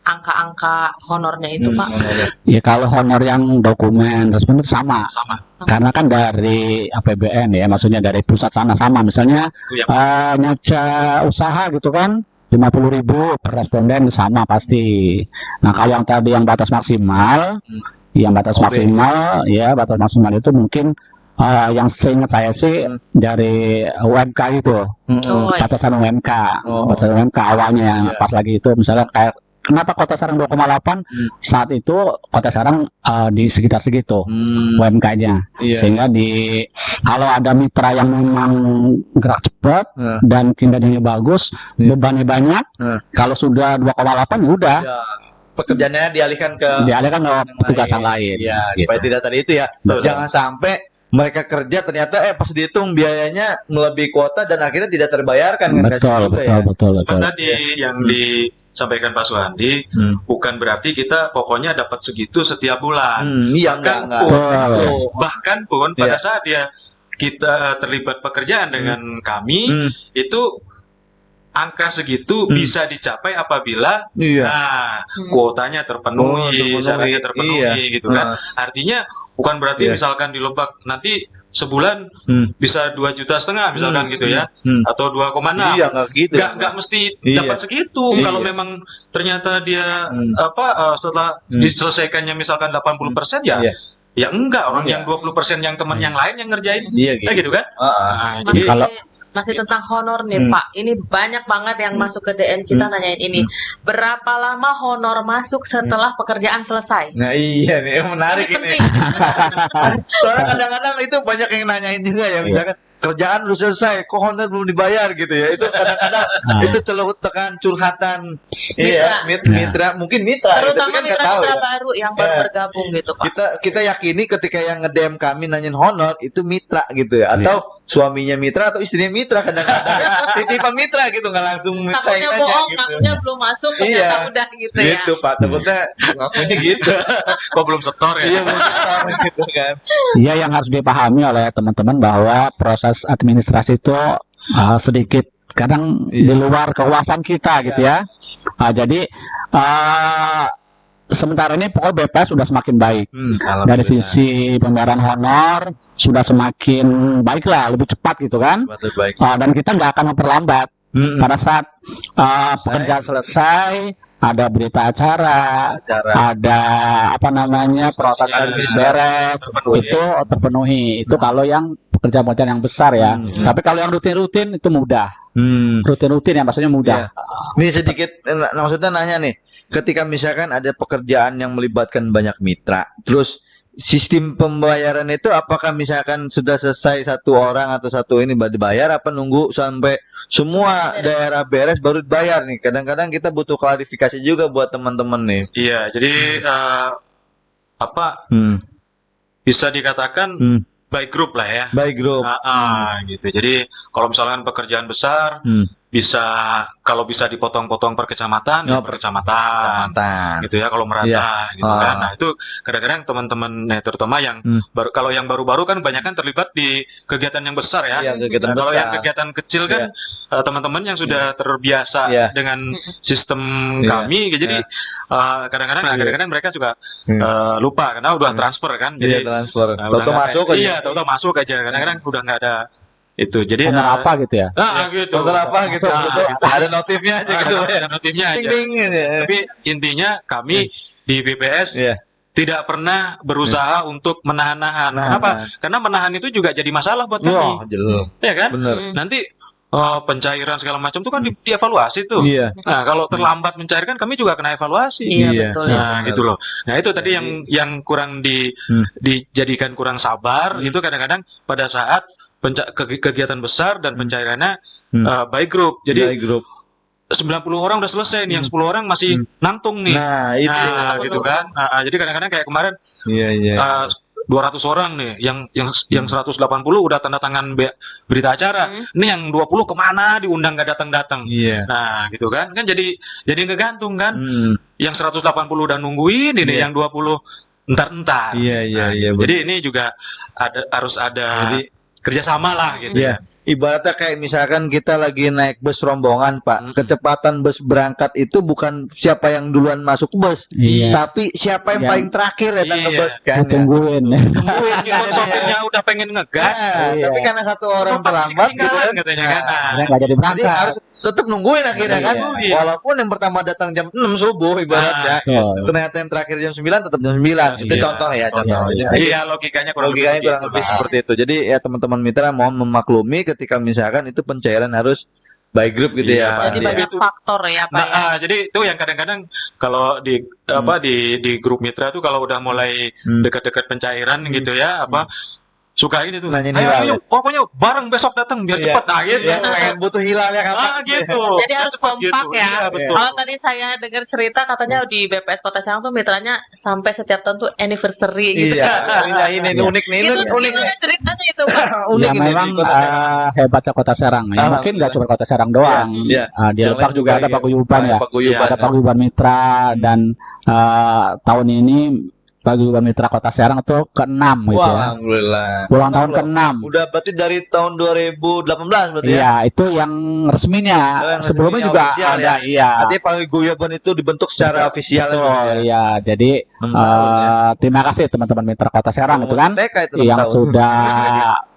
angka-angka honornya itu Pak? Ya kalau honor yang dokumen resmi itu sama. Sama. Karena kan dari APBN ya, maksudnya dari pusat sana sama. Misalnya Itu yang nyaca usaha gitu kan, 50.000 per responden sama pasti. Nah kalau yang tadi yang batas maksimal, yang batas OB. maksimal ya batas maksimal itu mungkin yang seingat saya sih dari UMK itu, Oh, iya. batasan UMK, Oh. batasan UMK awalnya Iya. pas lagi itu misalnya kayak kenapa Kota Serang 2,8 saat itu Kota Serang di sekitar segitu UMK-nya. Iya. Sehingga kalau ada mitra yang memang gerak cepat dan kinerjanya bagus, Iya. bebannya banyak, kalau sudah 2,8 ya udah Ya, pekerjaannya dialihkan ke dialihkan ke yang petugas yang lain. Ya, Gitu. supaya tidak tadi itu ya. Betul. Jangan sampai mereka kerja ternyata pas dihitung biayanya melebihi kuota dan akhirnya tidak terbayarkan kan, Betul, kasihan juga betul, ya. betul, betul. Cuman tadi yang disampaikan Pak Suhandi bukan berarti kita pokoknya dapat segitu setiap bulan. Iya Bahkan enggak. pun, Betul. bahkan pun pada Iya. saat kita terlibat pekerjaan dengan kami, itu angka segitu bisa dicapai apabila Iya. nah kuotanya terpenuhi, terpenuhi. syaratnya terpenuhi gitu kan. Nah, Artinya bukan berarti Iya. misalkan di Lebak nanti sebulan bisa 2,5 juta misalkan gitu ya, atau 2,6. Iya enggak gitu. Nggak mesti Iya. dapat segitu. Iya. Kalau memang ternyata dia setelah Hmm. diselesaikannya misalkan 80% ya Iya. ya enggak, orang Iya. yang 20% yang teman yang lain yang ngerjain. Iya Kayak gitu kan? Heeh. Nah, Masih, jadi Kalau- masih tentang honor nih Pak. Ini banyak banget yang masuk ke DM kita nanyain ini. Berapa lama honor masuk setelah pekerjaan selesai? Nah iya nih menarik Ini ini. penting. Soalnya kadang-kadang itu banyak yang nanyain juga ya, misalkan kerjaan udah selesai, kok honor belum dibayar gitu ya. Itu kadang-kadang itu celutukan curhatan. Iya, mitra, mungkin mitra, tapi Terutama kan nggak tahu mitra-mitra ya. baru yang baru Iya. bergabung gitu Pak. Kita yakini ketika yang nge-DM kami nanyain honor itu mitra gitu ya, atau suaminya mitra atau istrinya mitra kadang-kadang titipan mitra gitu, nggak langsung minta Takutnya yang nanya bohong, gitu. takutnya belum masuk, Iya. ternyata udah gitu ya. Gitu Pak, takutnya ngakunya gitu. kok belum setor ya? Iya benar gitu kan. Ya yang harus dipahami oleh teman-teman bahwa proses administrasi itu sedikit kadang di luar kekuasaan kita gitu ya. Jadi sementara ini pokoknya BPS sudah semakin baik. Dari sisi pembayaran honor sudah semakin baik lah, lebih cepat gitu kan. Baik. Dan kita nggak akan memperlambat. Pada saat pekerjaan selesai, ada berita acara, ada apa namanya proses beres, itu terpenuhi. Itu kalau yang pekerjaan-pekerjaan yang besar ya. Tapi kalau yang rutin-rutin itu mudah. Rutin-rutin ya maksudnya mudah. Ini sedikit maksudnya nanya nih, ketika misalkan ada pekerjaan yang melibatkan banyak mitra, terus sistem pembayaran itu apakah misalkan sudah selesai satu orang atau satu ini baru dibayar, apa nunggu sampai semua daerah beres baru dibayar nih? Kadang-kadang kita butuh klarifikasi juga buat teman-teman nih. Iya, jadi bisa dikatakan by group lah ya. By group. Gitu. Jadi kalau misalkan pekerjaan besar bisa kalau bisa dipotong-potong per kecamatan, ya per kecamatan. Gitu ya kalau merata gitu kan. Nah, itu kadang-kadang teman-teman terutama yang kalau yang baru-baru kan banyak kan terlibat di kegiatan yang besar ya. Iya, kegiatan Kalau besar. yang kegiatan kecil kan teman-teman yang sudah terbiasa dengan sistem kami jadi kadang-kadang mereka juga lupa karena udah transfer kan. Jadi transfer. udah Tahu masuk aja. Iya, tahu masuk aja. Kadang-kadang udah nggak ada itu. Jadi Honor apa gitu ya? gitu. Honor apa gitu. Ada notifnya aja gitu. Ada notifnya aja. Ding, ding, gitu. Tapi intinya kami di BPS tidak pernah berusaha untuk menahan-nahan. Kenapa? Karena menahan itu juga jadi masalah buat kami. Jelas. Ya kan? Bener. Nanti pencairan segala macam itu kan dievaluasi tuh. Iya. Nah, kalau terlambat mencairkan kami juga kena evaluasi. Iya, betul ya. Nah, gitu loh. Nah, itu tadi yang kurang dijadikan kurang sabar itu kadang-kadang pada saat kegiatan besar dan pencairannya by group. Jadi By group. 90 orang udah selesai nih, yang 10 orang masih nantung nih. Nah, itu. Nah, gitu kan. Jadi kadang-kadang kayak kemarin Iya. 200 orang nih, yang 180 udah tanda tangan berita acara. Ini yang 20 kemana diundang nggak datang-datang. Iya. Nah, gitu kan jadi ngegantung kan. Yang 180 udah nungguin ini, yang 20 entar-entar. Iya. Jadi ini juga harus ada kerjasama lah gitu Iya. Ibaratnya kayak misalkan kita lagi naik bus rombongan, Pak. Kecepatan bus berangkat itu bukan siapa yang duluan masuk bus, Iya. tapi siapa yang Yang- paling terakhir datang ke Iya. bus kan. Tungguin. Meskipun sopirnya udah pengen ngegas, Iya. Tapi karena satu orang penumpang masih terlambat gitu ketinggalan kan. katanya kan. Nah, Akhirnya nggak jadi Jadi berangkat. harus tetap nungguin akhirnya kan. Iya. Walaupun yang pertama datang jam 6 subuh ibaratnya. Betul. Ternyata yang terakhir jam 9 tetap jam 9. Itu Iya. contoh ya, contoh. Iya. Iya, logikanya kurang Logikanya lebih kurang begitu, lebih Pak. seperti itu. Jadi ya teman-teman mitra mohon memaklumi ketika misalkan itu pencairan harus by group gitu Iya. ya Pak. Jadi Andi ya. banyak faktor ya Pak Nah, ya. jadi itu yang kadang-kadang kalau di di grup mitra tuh kalau udah mulai dekat-dekat pencairan gitu ya, suka ini tuh. Nanyain Ayo, hilal ayo, pokoknya bareng besok datang biar Iya. cepat. Nah, gitu. Ya, pengen butuh hilalnya kapan? Gitu. Jadi harus Cepat kompak gitu. ya. Iya, betul. Kalau tadi saya dengar cerita katanya di BPS Kota Serang tuh mitranya sampai setiap tahun tuh anniversary gitu. Iya, ini unik nih, ini Itu unik gimana nih. ceritanya itu Pak? Unik Ya ini memang di Kota Serang. hebatnya Kota Serang ya. Mungkin nggak cuma Kota Serang doang. Iya. Di Yang Lebak lain juga ada iya. paguyuban ya. Paguyuban. Ada paguyuban mitra dan tahun ini paguyuban mitra Kota Serang itu ke-6 gitu Wah, ya. alhamdulillah. Ulang tahun ke-6. Udah berarti dari tahun 2018 berarti ya. Iya, itu yang resminya. Oh, yang Sebelumnya resminya juga official ada, ya. iya. Artinya paguyuban itu dibentuk secara ofisial. Betul, iya. Jadi 6 tahun ya. terima kasih teman-teman mitra Kota Serang itu kan TK itu 6 yang tahun. sudah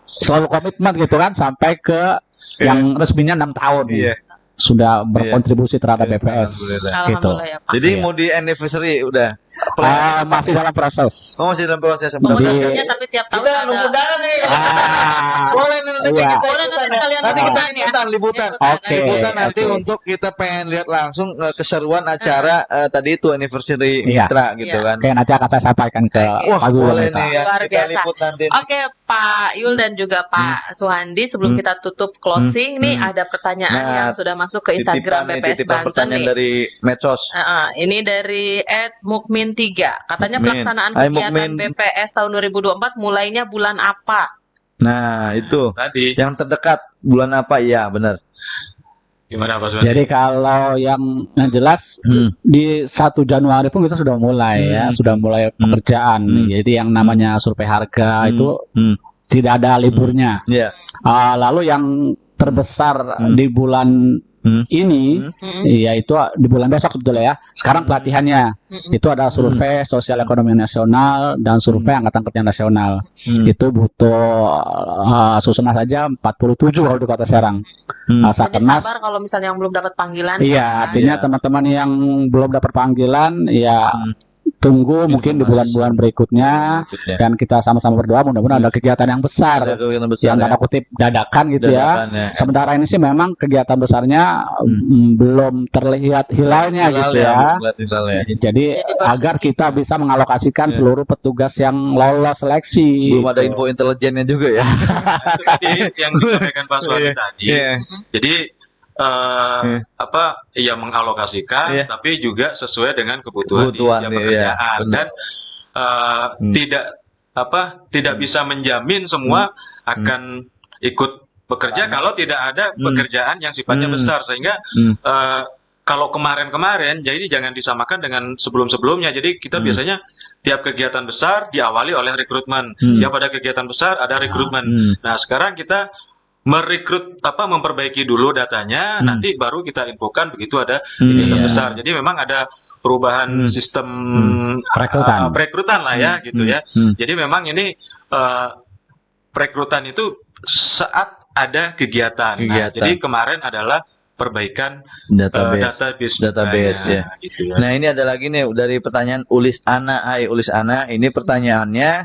selalu komitmen gitu kan sampai ke yang resminya 6 tahun. Iya. Sudah berkontribusi terhadap Iya, BPS alhamdulillah. gitu. Alhamdulillah ya Pak. Jadi Iya. mau di anniversary udah. Masih dalam proses. Oh, masih dalam proses Oh, Jadi- nantinya tapi tiap tahun Kita ada. nunggu undangan nih. Ah, Boleh nih nanti Iya. kita Boleh nanti sekalian nanti kita liputan ya. liputan. Oke. Liputan nanti oke. untuk kita pengen lihat langsung keseruan acara tadi itu anniversary Iya. mitra gitu Iya. kan. Oke, nanti akan saya sampaikan ke Oke. Wah, paguyuban boleh mitra. nih ya. Luar Kita biasa. liput nanti. Oke Pak Yul dan juga Pak Suhandi sebelum kita tutup closing nih ada pertanyaan Nah, yang sudah masuk ke Instagram BPS titipan Banten pertanyaan nih. dari medsos. Ini dari @mukmin3 katanya Mukmin. pelaksanaan Hai, kegiatan Mukmin. BPS tahun 2024 mulainya bulan apa? Nah, itu Tadi yang terdekat bulan apa? Iya, benar. gimana Pak Suhandi? Jadi kalau yang jelas di 1 Januari pun kita sudah mulai ya, sudah mulai pekerjaan. Jadi yang namanya survei harga itu tidak ada liburnya. Iya. Lalu yang terbesar di bulan ini yaitu di bulan besok sebetulnya ya. Sekarang pelatihannya itu ada survei sosial ekonomi nasional dan survei angkatan kerja nasional. Itu butuh susunan saja 47 kalau di Kota Serang. Jadi Sakernas. sabar kalau misalnya yang belum dapat panggilan. Iya, artinya Iya. teman-teman yang belum dapat panggilan ya tunggu mungkin di bulan-bulan berikutnya dan kita sama-sama berdoa mudah-mudahan ada kegiatan yang besar Ada kegiatan besar yang ya. tanda kutip dadakan gitu ya. Dadakan ya. Sementara ini sih memang kegiatan besarnya belum terlihat hilalnya gitu ya. Hilalnya. Jadi agar kita bisa mengalokasikan seluruh petugas yang lolos seleksi. Belum ada info intelijennya juga ya. Itu tadi yang disampaikan Pak Suhandi tadi. Iya. Jadi ya mengalokasikan Iya. tapi juga sesuai dengan kebutuhan di Kebutuhan, tiap iya, pekerjaan benar. dan tidak bisa menjamin semua akan ikut bekerja kalau tidak ada pekerjaan yang sifatnya besar sehingga kalau kemarin-kemarin jadi jangan disamakan dengan sebelum-sebelumnya. Jadi kita biasanya tiap kegiatan besar diawali oleh rekrutmen. Tiap ada kegiatan besar ada rekrutmen. Nah, sekarang kita memperbaiki dulu datanya, nanti baru kita infokan begitu ada kegiatan Iya. besar. Jadi memang ada perubahan sistem perekrutan lah ya gitu ya. Jadi memang ini perekrutan itu saat ada kegiatan. Nah, jadi kemarin adalah perbaikan database ya. Gitu ya. Nah, ini ada lagi nih dari pertanyaan Ulis Ana. Hai Ulis Ana, ini pertanyaannya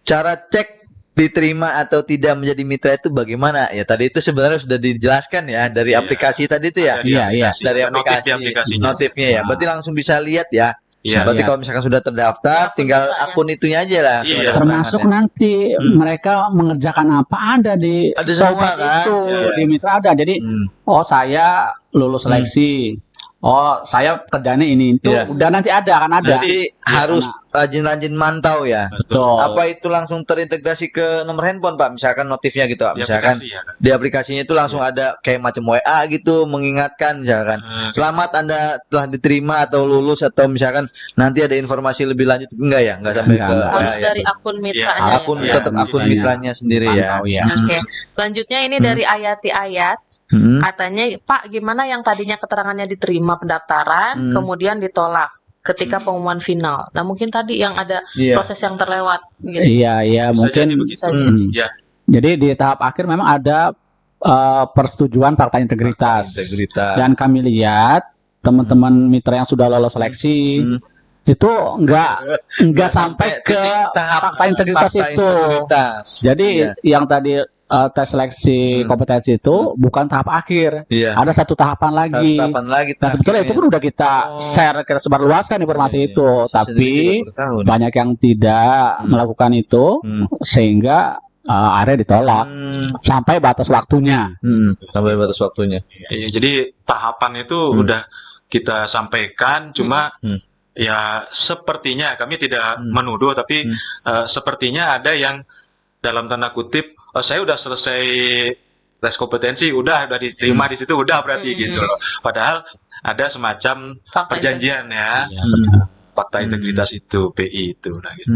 cara cek diterima atau tidak menjadi mitra itu bagaimana? Ya tadi itu sebenarnya sudah dijelaskan ya dari Iya. aplikasi tadi itu ya. Ada di Iya, iya. aplikasi. Dari Ada notif di aplikasi aplikasinya. notifnya ya. Berarti langsung bisa lihat ya. Iya. Berarti Iya. kalau misalkan sudah terdaftar, Akun tinggal bisa, ya. akun itunya aja lah. Iya. Termasuk nanti mereka mengerjakan apa ada di Ada semua, sobat kan? itu Iya. di mitra ada. Jadi oh saya lulus seleksi oh saya kerjanya ini itu Iya. udah nanti ada kan ada. Jadi harus rajin-rajin mantau ya. Betul. Apa itu langsung terintegrasi ke nomor handphone Pak? Misalkan notifnya gitu Pak. Di Misalkan aplikasi ya kan. di aplikasinya itu langsung ada kayak macam WA gitu mengingatkan misalkan. Selamat Anda telah diterima atau lulus atau misalkan nanti ada informasi lebih lanjut enggak ya? Enggak sampai Enggak, ke enggak. Harus WA ya. dari akun mitranya ya, Akun Pak? Iya, tetap akun mitranya. mitranya sendiri ya. Pantau ya. Oke. Selanjutnya ini dari Ayati Ayat. Hmm. Katanya, Pak, gimana yang tadinya keterangannya diterima pendaftaran, kemudian ditolak ketika pengumuman final. Nah, mungkin tadi yang ada Iya. proses yang terlewat. Gitu. Iya, iya Bisa mungkin. jadi begitu. Ya. Jadi di tahap akhir memang ada persetujuan fakta integritas. Integritas. Dan kami lihat teman-teman mitra yang sudah lolos seleksi itu enggak sampai ke tahap fakta integritas fakta itu. integritas. Jadi Iya. yang tadi tes seleksi kompetensi itu bukan tahap akhir. Iya. Ada satu tahapan lagi. Tahapan lagi. Nah sebetulnya itu pun udah kita Oh. share, kita sebarluaskan informasi Iya, itu, iya. Saya sendiri tapi juga baru tahu nih. banyak yang tidak melakukan itu sehingga akhirnya ditolak sampai batas waktunya. Sampai batas waktunya. Iya, jadi tahapan itu udah kita sampaikan, cuma ya sepertinya kami tidak menuduh, tapi sepertinya ada yang dalam tanda kutip, saya udah selesai tes kompetensi, udah diterima di situ, udah berarti gitu loh. Padahal ada semacam Fakta perjanjian ya, Iya, fakta integritas itu, PI itu, nah gitu.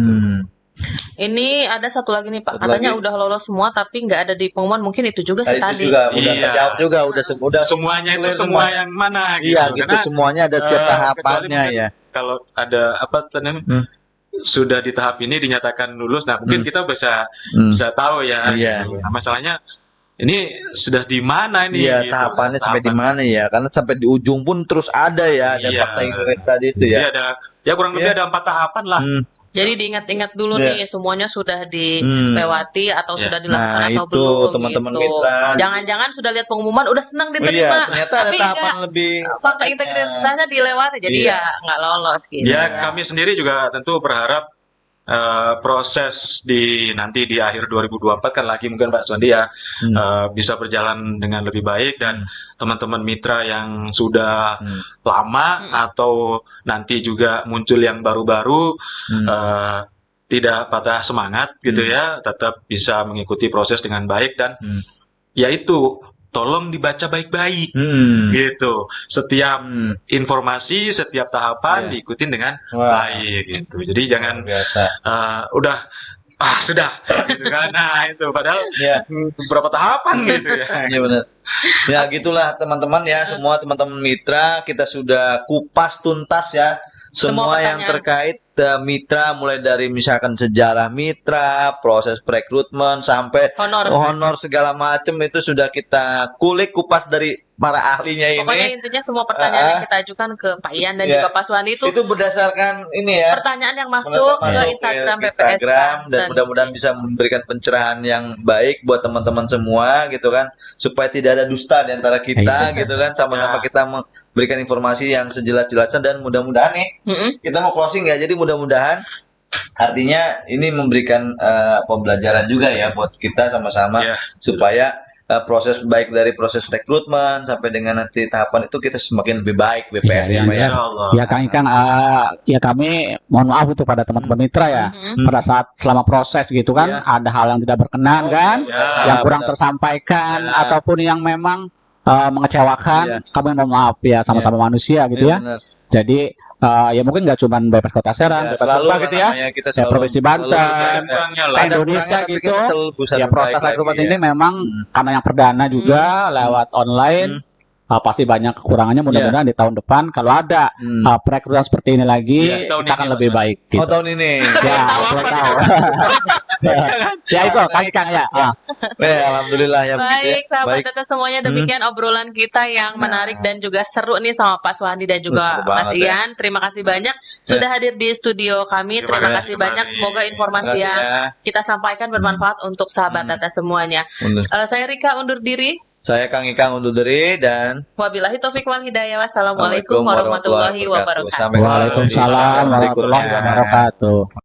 Ini ada satu lagi nih Pak, Satu katanya lagi. udah lolos semua tapi nggak ada di pengumuman, mungkin itu juga sih Nah, tadi. itu juga udah Iya. terjawab juga, udah Semuanya itu clear semua semua. yang mana gitu? Iya gitu, Karena semuanya ada tiap kecuali tahapannya mungkin ya. kalau ada apa namanya sudah di tahap ini dinyatakan lulus, nah mungkin kita bisa tahu ya. Iya. Gitu. Nah, masalahnya ini sudah di mana ini? Iya, gitu. tahapannya sampai di Tahapan- mana ya? Karena sampai di ujung pun terus ada ya, ada Iya. fakta integritas tadi itu Jadi ya. ada ya kurang lebih Iya. ada 4 tahapan lah. Jadi diingat-ingat dulu Iya. nih, semuanya sudah dilewati atau Iya. sudah dilakukan Nah, atau itu belum teman-teman gitu. mitra. Jangan-jangan sudah lihat pengumuman udah senang Oh iya, diterima, ternyata ada tapi tahapan nggak, lebih. fakta integritasnya dilewati, jadi Iya. ya nggak lolos gitu. Ya, kami sendiri juga tentu berharap proses nanti di akhir 2024 kan lagi mungkin Pak Suwandi ya bisa berjalan dengan lebih baik, dan teman-teman mitra yang sudah lama atau nanti juga muncul yang baru-baru tidak patah semangat gitu ya, tetap bisa mengikuti proses dengan baik, dan yaitu tolong dibaca baik-baik gitu. Setiap informasi, setiap tahapan Iya. diikutin dengan Wah. baik gitu. Jadi jangan Biasa. udah sudah gitu kan. Nah, itu padahal Iya. beberapa tahapan gitu ya. Iya benar. Ya gitulah teman-teman ya, semua teman-teman mitra kita sudah kupas tuntas ya. Semua Semua yang pertanyaan. terkait mitra, mulai dari misalkan sejarah mitra, proses perekrutmen sampai honor segala macam itu sudah kita kulik kupas dari para ahlinya Pokoknya ini. intinya semua pertanyaan yang kita ajukan ke Pak Ian dan Iya. juga Pak Suwandi itu Itu berdasarkan ini ya. pertanyaan yang masuk ke Instagram BPS dan Banten. mudah-mudahan bisa memberikan pencerahan yang baik buat teman-teman semua gitu kan, supaya tidak ada dusta di antara kita gitu kan, sama-sama kita memberikan informasi yang sejelas-jelasnya, dan mudah-mudahan nih kita mau closing ya, jadi mudah-mudahan artinya ini memberikan pembelajaran juga ya buat kita sama-sama supaya proses baik dari proses rekrutmen sampai dengan nanti tahapan itu kita semakin lebih baik BPS Iya, ya, Pak ya. Insyaallah. Ya Kang Ikang, ya kami mohon maaf untuk pada teman-teman mitra ya. Pada saat selama proses gitu kan, ada hal yang tidak berkenan kan, yang kurang tersampaikan ataupun yang memang mengecewakan, kami mohon maaf ya, sama-sama manusia gitu ya. Benar. Jadi ya mungkin nggak cuma BPS Kota Serang, BPS selalu Kota gitu ya, namanya kita ya Provinsi Banten, kurangnya lah. se-Indonesia gitu. Ya proses rekrutmen ini memang karena yang perdana juga lewat online, pasti banyak kekurangannya. Mudah-mudahan di tahun depan kalau ada perekrutan seperti ini lagi, Ya, tahun kita akan ini, lebih Mas. baik. Oh Gitu. tahun ini. Ya, belum tahu. Ya itu Kang Ikang ya. Alhamdulillah ya. Baik, sahabat Baik. Data semuanya, demikian obrolan kita yang menarik dan juga seru nih sama Pak Suwandi dan juga Seru Mas banget, ya. Ian. Terima kasih banyak sudah hadir di studio kami. Terima Terima kasih kasih banyak. kembali. Semoga informasi Terima yang kasih ya. kita sampaikan bermanfaat untuk sahabat Data semuanya. Benar. Saya Rika undur diri. Saya Kang Ikang undur diri dan Wabillahi taufiq wal hidayah. Wassalamualaikum warahmatullahi wabarakatuh. Sampai ketemu di Waalaikumsalam episode warahmatullahi berikutnya. wabarakatuh.